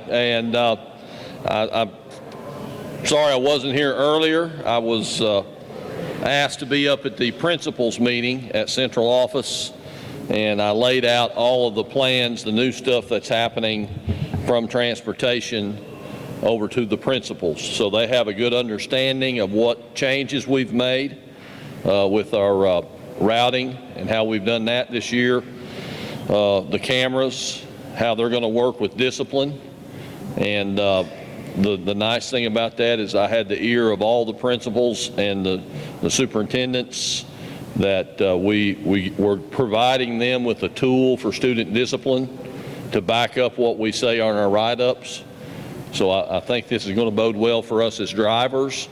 and I'm sorry I wasn't here earlier. I was asked to be up at the principals meeting at central office, and I laid out all of the plans, the new stuff that's happening from transportation over to the principals, so they have a good understanding of what changes we've made with our routing and how we've done that this year. The cameras, how they're going to work with discipline, and the nice thing about that is I had the ear of all the principals and the superintendents, that we were providing them with a tool for student discipline to back up what we say on our write-ups. So I think this is going to bode well for us as drivers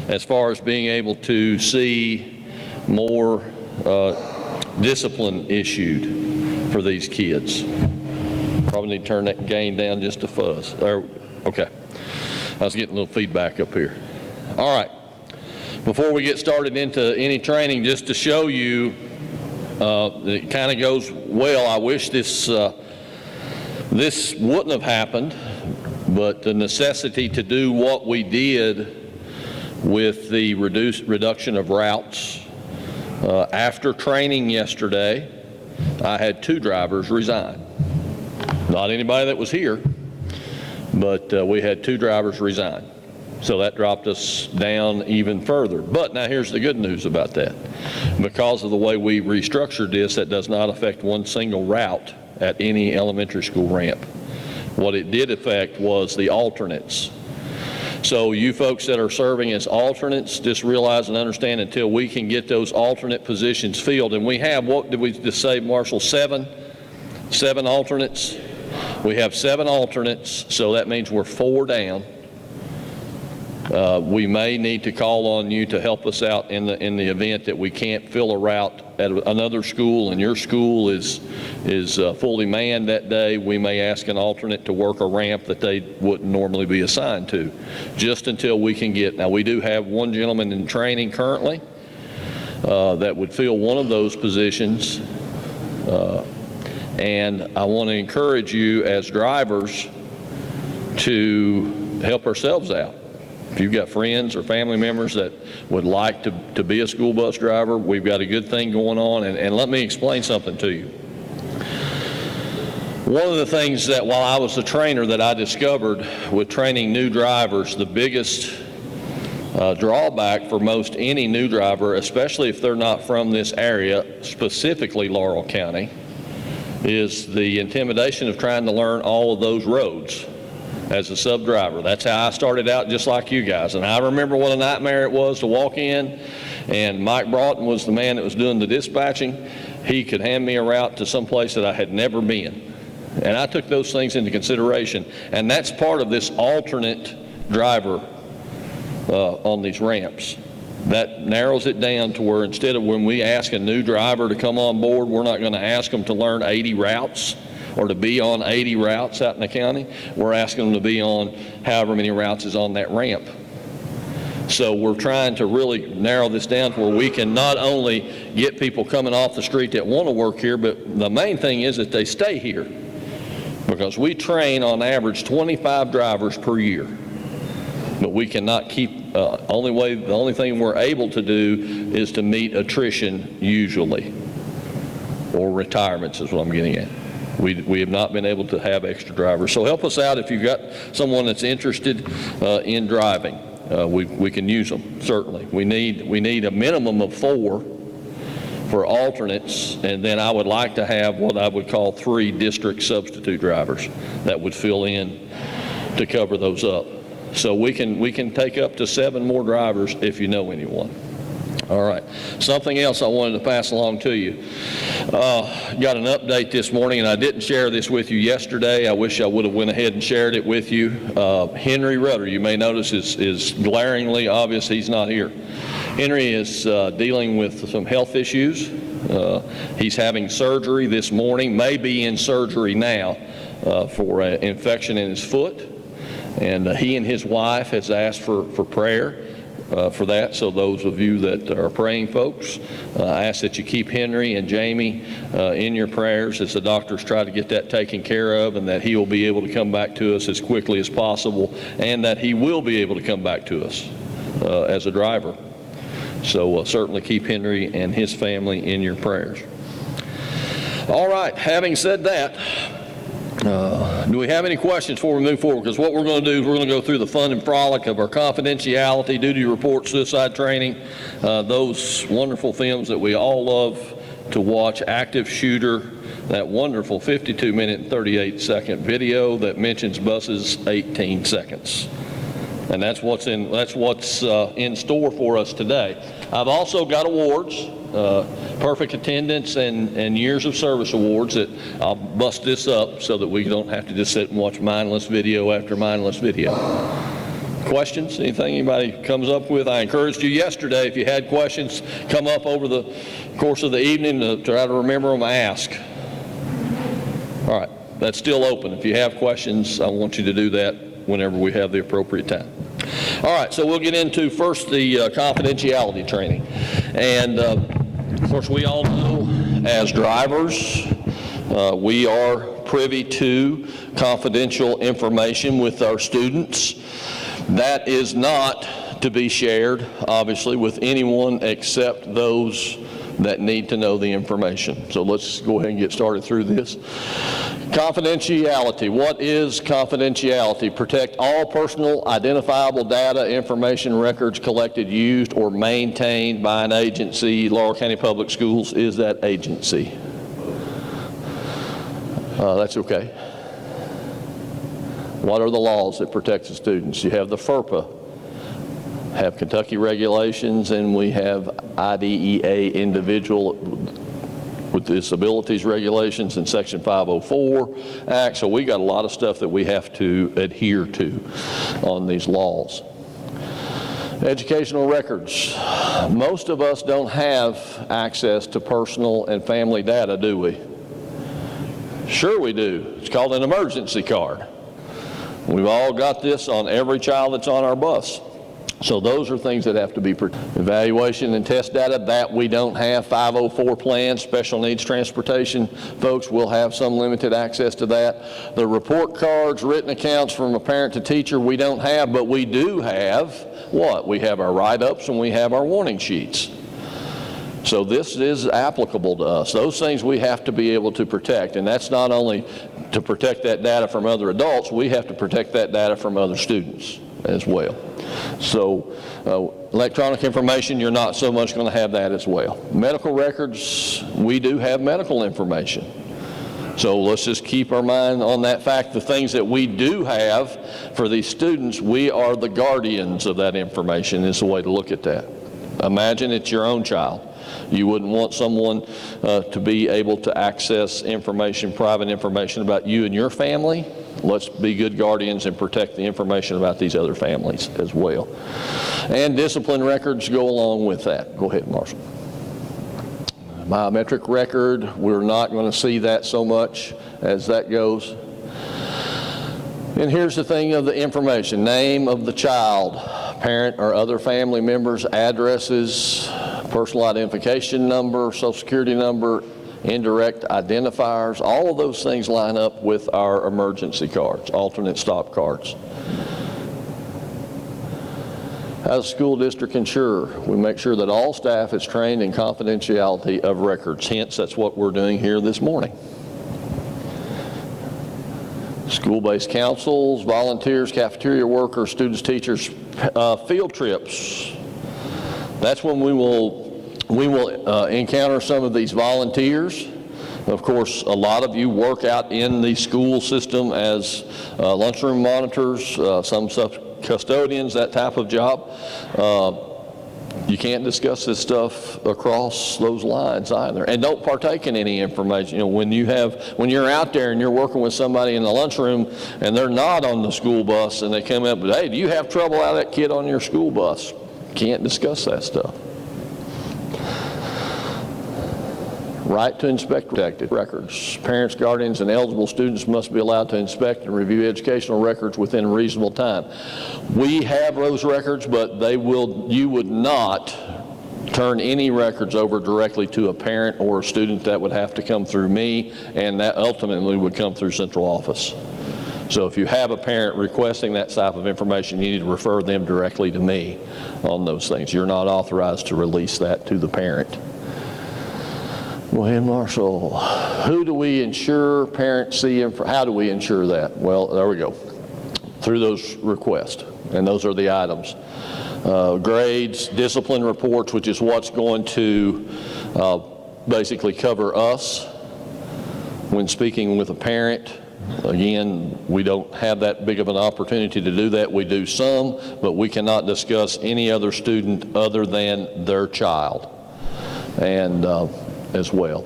as far as being able to see more discipline issued for these kids. Probably need to turn that gain down just a fuzz. Okay. I was getting a little feedback up here. All right. Before we get started into any training, just to show you, it kind of goes well. I wish this wouldn't have happened, but the necessity to do what we did with the reduction of routes. After training yesterday, I had 2 drivers resign. Not anybody that was here, but we had 2 drivers resign. So that dropped us down even further. But now here's the good news about that. Because of the way we restructured this, that does not affect one single route at any elementary school ramp. What it did affect was the alternates. So you folks that are serving as alternates, just realize and understand, until we can get those alternate positions filled, and we have, what did we just say, Marshall, 7 alternates? We have 7 alternates, so that means we're 4 down. We may need to call on you to help us out in the event that we can't fill a route at another school and your school is fully manned that day. We may ask an alternate to work a ramp that they wouldn't normally be assigned to, just until we can get. Now, we do have one gentleman in training currently that would fill one of those positions, and I want to encourage you as drivers to help ourselves out. If you've got friends or family members that would like to be a school bus driver, we've got a good thing going on. And let me explain something to you. One of the things that while I was a trainer that I discovered with training new drivers, the biggest drawback for most any new driver, especially if they're not from this area, specifically Laurel County, is the intimidation of trying to learn all of those roads as a sub driver. That's how I started out, just like you guys. And I remember what a nightmare it was to walk in, and Mike Broughton was the man that was doing the dispatching. He could hand me a route to some place that I had never been. And I took those things into consideration. And that's part of this alternate driver on these ramps. That narrows it down to where instead of when we ask a new driver to come on board, we're not going to ask them to learn 80 routes or to be on 80 routes out in the county. We're asking them to be on however many routes is on that ramp. So we're trying to really narrow this down to where we can not only get people coming off the street that want to work here, but the main thing is that they stay here. Because we train on average 25 drivers per year. But we cannot keep, the only thing we're able to do is to meet attrition usually, or retirements is what I'm getting at. We have not been able to have extra drivers. So help us out if you've got someone that's interested in driving. We can use them, certainly. We need a minimum of 4 for alternates, and then I would like to have what I would call 3 district substitute drivers that would fill in to cover those up. So we can take up to 7 more drivers if you know anyone. All right. Something else I wanted to pass along to you. Got an update this morning, and I didn't share this with you yesterday. I wish I would have went ahead and shared it with you. Henry Rudder, you may notice, is glaringly obvious he's not here. Henry is dealing with some health issues. He's having surgery this morning, may be in surgery now for an infection in his foot. And he and his wife has asked for prayer. for that. So those of you that are praying folks, I ask that you keep Henry and Jamie in your prayers as the doctors try to get that taken care of, and that he will be able to come back to us as quickly as possible, and that he will be able to come back to us as a driver. So certainly keep Henry and his family in your prayers. All right, having said that, do we have any questions before we move forward? Because what we're going to do is we're going to go through the fun and frolic of our confidentiality, duty report, suicide training, those wonderful films that we all love to watch, active shooter, that wonderful 52-minute and 38-second video that mentions buses 18 seconds. And that's what's in store for us today. I've also got awards, perfect attendance and years of service awards that I'll bust this up so that we don't have to just sit and watch mindless video after mindless video. Questions? Anything anybody comes up with? I encouraged you yesterday, if you had questions, come up over the course of the evening to try to remember them, ask. All right, that's still open. If you have questions, I want you to do that whenever we have the appropriate time. All right, so we'll get into first the confidentiality training. And of course, we all know as drivers, we are privy to confidential information with our students. That is not to be shared, obviously, with anyone except those that need to know the information. So let's go ahead and get started through this. Confidentiality. What is confidentiality? Protect all personal identifiable data, information, records collected, used, or maintained by an agency. Laurel County Public Schools is that agency. That's okay. What are the laws that protect the students? You have the FERPA, have Kentucky regulations, and we have IDEA, individual with disabilities regulations, and Section 504 Act. So we got a lot of stuff that we have to adhere to on these laws. Educational records. Most of us don't have access to personal and family data, do we? Sure we do. It's called an emergency card. We've all got this on every child that's on our bus. So those are things that have to be protected. Evaluation and test data, that we don't have. 504 plans, special needs transportation folks will have some limited access to that. The report cards, written accounts from a parent to teacher, we don't have, but we do have what? We have our write-ups and we have our warning sheets. So this is applicable to us. Those things we have to be able to protect, and that's not only to protect that data from other adults, we have to protect that data from other students as well. So electronic information, you're not so much going to have that as well. Medical records, we do have medical information. So let's just keep our mind on that fact. The things that we do have for these students, we are the guardians of that information is the way to look at that. Imagine it's your own child. You wouldn't want someone to be able to access information, private information about you and your family. Let's be good guardians and protect the information about these other families as well. And discipline records go along with that. Go ahead, Marshall. Biometric record, we're not going to see that so much as that goes. And here's the thing of the information: name of the child, parent or other family members, addresses, personal identification number, social security number, indirect identifiers. All of those things line up with our emergency cards, alternate stop cards. How does the school district ensure? We make sure that all staff is trained in confidentiality of records. Hence, that's what we're doing here this morning. School-based councils, volunteers, cafeteria workers, students, teachers, field trips. That's when we will encounter some of these volunteers. Of course, a lot of you work out in the school system as lunchroom monitors, some custodians, that type of job. You can't discuss this stuff across those lines either. And don't partake in any information. You know, when you're out there and you're working with somebody in the lunchroom and they're not on the school bus and they come up and, hey, do you have trouble out of that kid on your school bus? Can't discuss that stuff. Right to inspect protected records. Parents, guardians, and eligible students must be allowed to inspect and review educational records within a reasonable time. We have those records, but you would not turn any records over directly to a parent or a student. That would have to come through me, and that ultimately would come through central office. So if you have a parent requesting that type of information, you need to refer them directly to me on those things. You're not authorized to release that to the parent. Go ahead, Marshall. Who do we ensure parents see? How do we ensure that? Well, there we go. Through those requests, and those are the items. Grades, discipline reports, which is what's going to basically cover us when speaking with a parent. Again, we don't have that big of an opportunity to do that. We do some, but we cannot discuss any other student other than their child, and as well.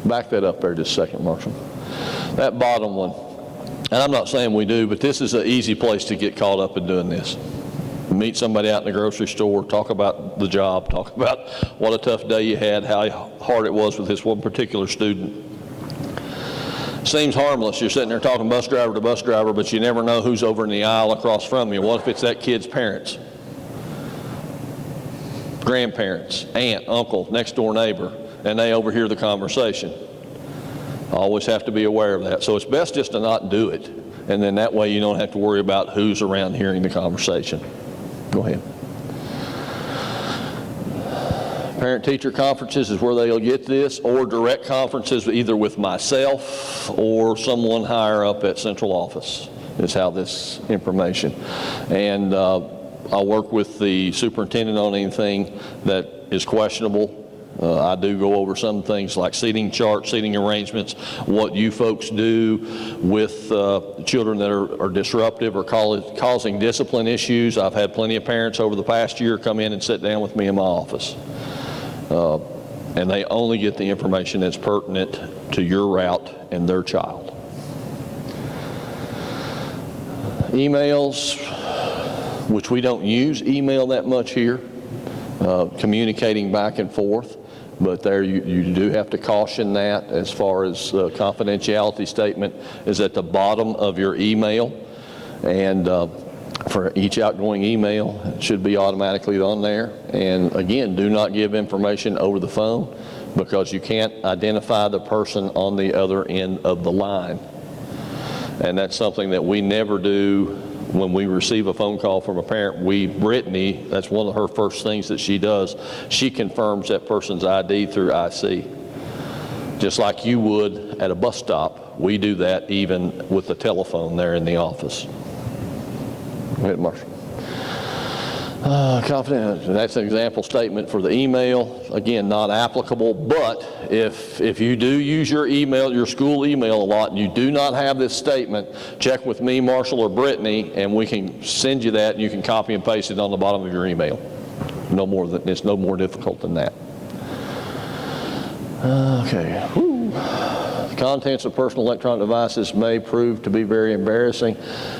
Back that up there just a second, Marshall. That bottom one, and I'm not saying we do, but this is an easy place to get caught up in doing this. Meet somebody out in the grocery store, talk about the job, talk about what a tough day you had, how hard it was with this one particular student. Seems harmless. You're sitting there talking bus driver to bus driver, but you never know who's over in the aisle across from you. What if it's that kid's parents, grandparents, aunt, uncle, next door neighbor, and they overhear the conversation? Always have to be aware of that. So it's best just to not do it, and then that way you don't have to worry about who's around hearing the conversation. Go ahead. Parent-teacher conferences is where they'll get this, or direct conferences either with myself or someone higher up at central office is how this information. And I'll work with the superintendent on anything that is questionable. I do go over some things like seating charts, seating arrangements, what you folks do with children that are disruptive or causing discipline issues. I've had plenty of parents over the past year come in and sit down with me in my office. And they only get the information that's pertinent to your route and their child. Emails, which we don't use email that much here, communicating back and forth. But there you do have to caution that as far as confidentiality statement is at the bottom of your email. And for each outgoing email, it should be automatically on there. And again, do not give information over the phone because you can't identify the person on the other end of the line. And that's something that we never do. When we receive a phone call from a parent, Brittany, that's one of her first things that she does. She confirms that person's ID through IC. Just like you would at a bus stop, we do that even with the telephone there in the office. Go ahead, Marshall. Confidential. That's an example statement for the email. Again, not applicable, but if you do use your email, your school email a lot, and you do not have this statement, check with me, Marshall, or Brittany, and we can send you that, and you can copy and paste it on the bottom of your email. It's no more difficult than that. Okay. Woo. The contents of personal electronic devices may prove to be very embarrassing.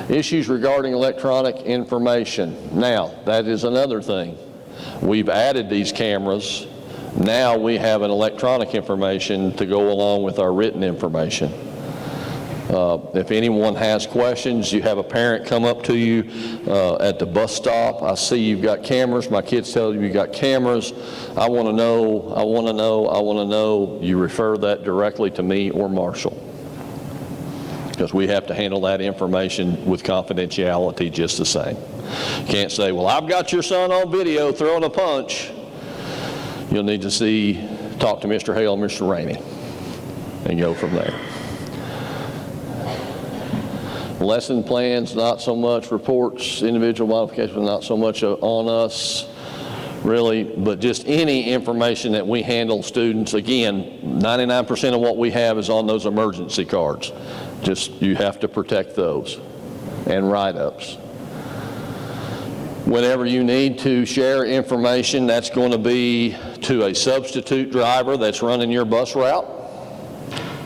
Issues regarding electronic information. Now, that is another thing. We've added these cameras. Now we have an electronic information to go along with our written information. If anyone has questions, you have a parent come up to you at the bus stop. I see you've got cameras. My kids tell you you've got cameras. I want to know, I want to know, I want to know. You refer that directly to me or Marshall, because we have to handle that information with confidentiality just the same. You can't say, well, I've got your son on video throwing a punch. You'll need to talk to Mr. Hale and Mr. Rainey and go from there. Lesson plans, not so much. Reports, individual modifications, not so much on us, really, but just any information that we handle students. Again, 99% of what we have is on those emergency cards. Just, you have to protect those, and write-ups. Whenever you need to share information, that's going to be to a substitute driver that's running your bus route.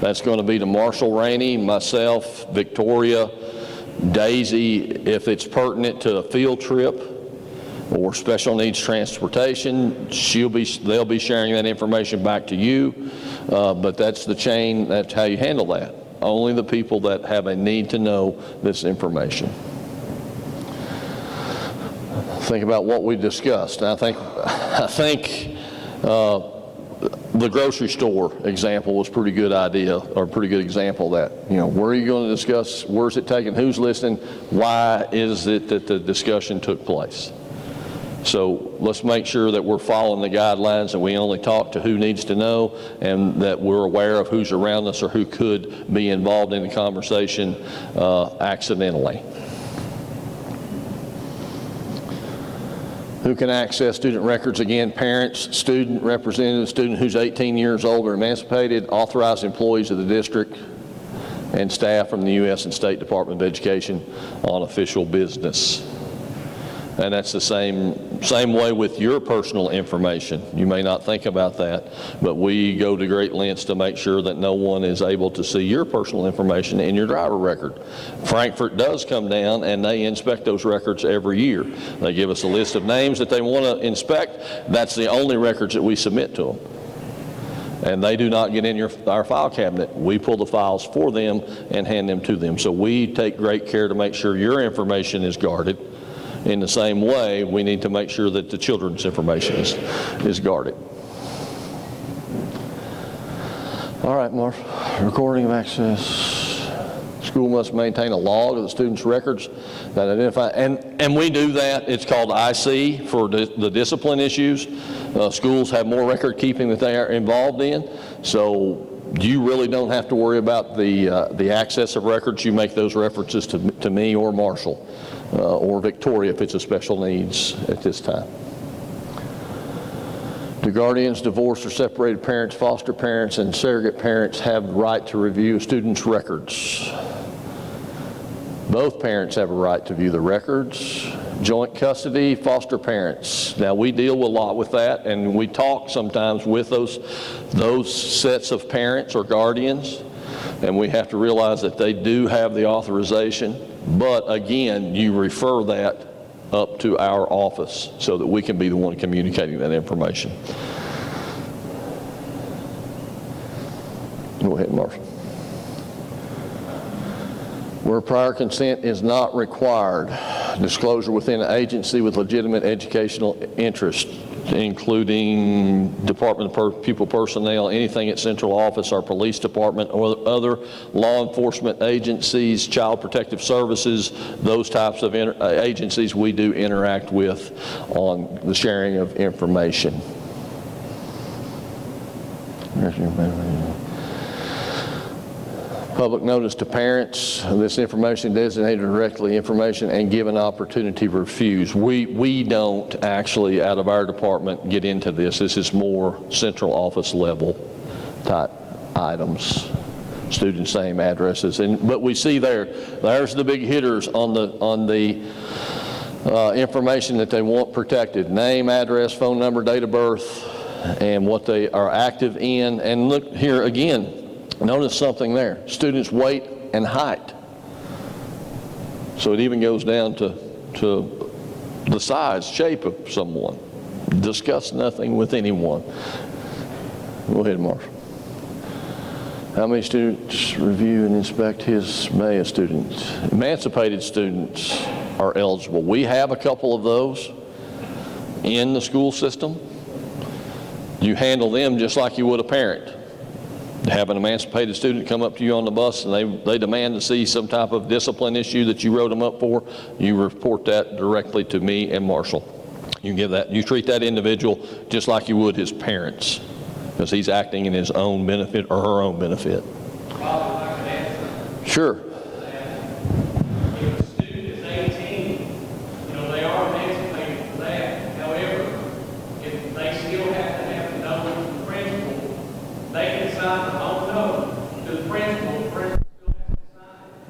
That's going to be to Marshall Rainey, myself, Victoria, Daisy, if it's pertinent to a field trip. or special needs transportation, they'll be sharing that information back to you, but that's the chain, that's how you handle that. Only the people that have a need to know this information. Think about what we discussed. I think the grocery store example was a pretty good idea, or a pretty good example of that. You know, where are you going to discuss, where's it taken, who's listening, why is it that the discussion took place? So let's make sure that we're following the guidelines and we only talk to who needs to know, and that we're aware of who's around us or who could be involved in the conversation accidentally. Who can access student records? Again, parents, student, representative, student who's 18 years old or emancipated, authorized employees of the district, and staff from the U.S. and State Department of Education on official business. And that's the same way with your personal information. You may not think about that, but we go to great lengths to make sure that no one is able to see your personal information in your driver record. Frankfurt does come down and they inspect those records every year. They give us a list of names that they want to inspect. That's the only records that we submit to them. And they do not get in our file cabinet. We pull the files for them and hand them to them. So we take great care to make sure your information is guarded. In the same way, we need to make sure that the children's information is guarded. All right, Mark. Recording of access. School must maintain a log of the student's records that identify, and we do that. It's called IC for the discipline issues. Schools have more record keeping that they are involved in, so you really don't have to worry about the access of records. You make those references to me or Marshall. Or Victoria if it's a special needs at this time. Do guardians, divorced or separated parents, foster parents, and surrogate parents have the right to review students' records? Both parents have a right to view the records. Joint custody, foster parents. Now we deal a lot with that, and we talk sometimes with those sets of parents or guardians, and we have to realize that they do have the authorization. But again, you refer that up to our office so that we can be the one communicating that information. Go ahead, Marshall. Where prior consent is not required, disclosure within an agency with legitimate educational interest, including Department of Pupil Personnel, anything at central office, our police department, or other law enforcement agencies, child protective services, those types of agencies we do interact with on the sharing of information. Public notice to parents, this information designated directly information and give an opportunity to refuse. We don't actually, out of our department, get into this. This is more central office level type items. Students' name, addresses, but we see there's the big hitters on the information that they want protected: name, address, phone number, date of birth, and what they are active in. And look here again. Notice something there, students' weight and height. So it even goes down to the size, shape of someone. Discuss nothing with anyone. Go ahead, Marshall. How many students review and inspect his MAEA students? Emancipated students are eligible. We have a couple of those in the school system. You handle them just like you would a parent. Have an emancipated student come up to you on the bus and they demand to see some type of discipline issue that you wrote them up for, you report that directly to me and Marshall. You treat that individual just like you would his parents, because he's acting in his own benefit or her own benefit. Sure.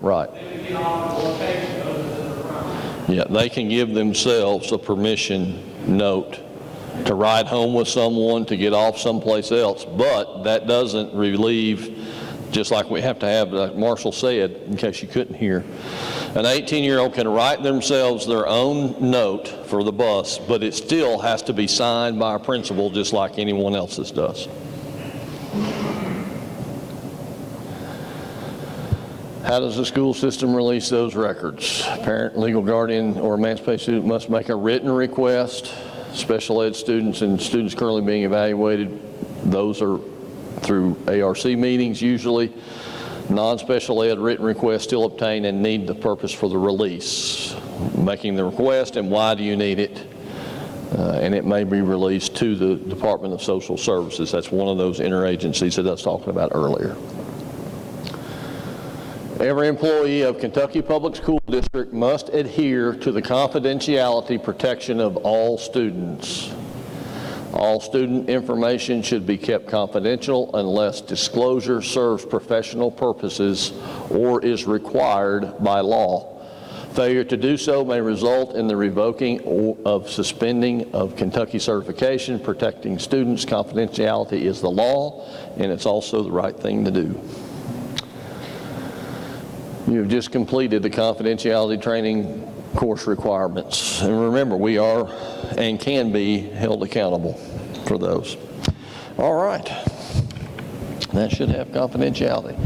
Right. Yeah, they can give themselves a permission note to ride home with someone, to get off someplace else, but that doesn't relieve just like we have to have, like Marshall said, in case you couldn't hear. An 18-year-old can write themselves their own note for the bus, but it still has to be signed by a principal just like anyone else's does. How does the school system release those records? Parent, legal guardian, or emancipated student must make a written request. Special ed students and students currently being evaluated, those are through ARC meetings usually. Non-special ed written requests still obtain and need the purpose for the release. Making the request and why do you need it? And it may be released to the Department of Social Services. That's one of those interagencies that I was talking about earlier. Every employee of Kentucky Public School District must adhere to the confidentiality protection of all students. All student information should be kept confidential unless disclosure serves professional purposes or is required by law. Failure to do so may result in the revoking or suspending of Kentucky certification. Protecting students' confidentiality is the law, and it's also the right thing to do. You've just completed the confidentiality training course requirements. And remember, we are and can be held accountable for those. All right. That should have confidentiality.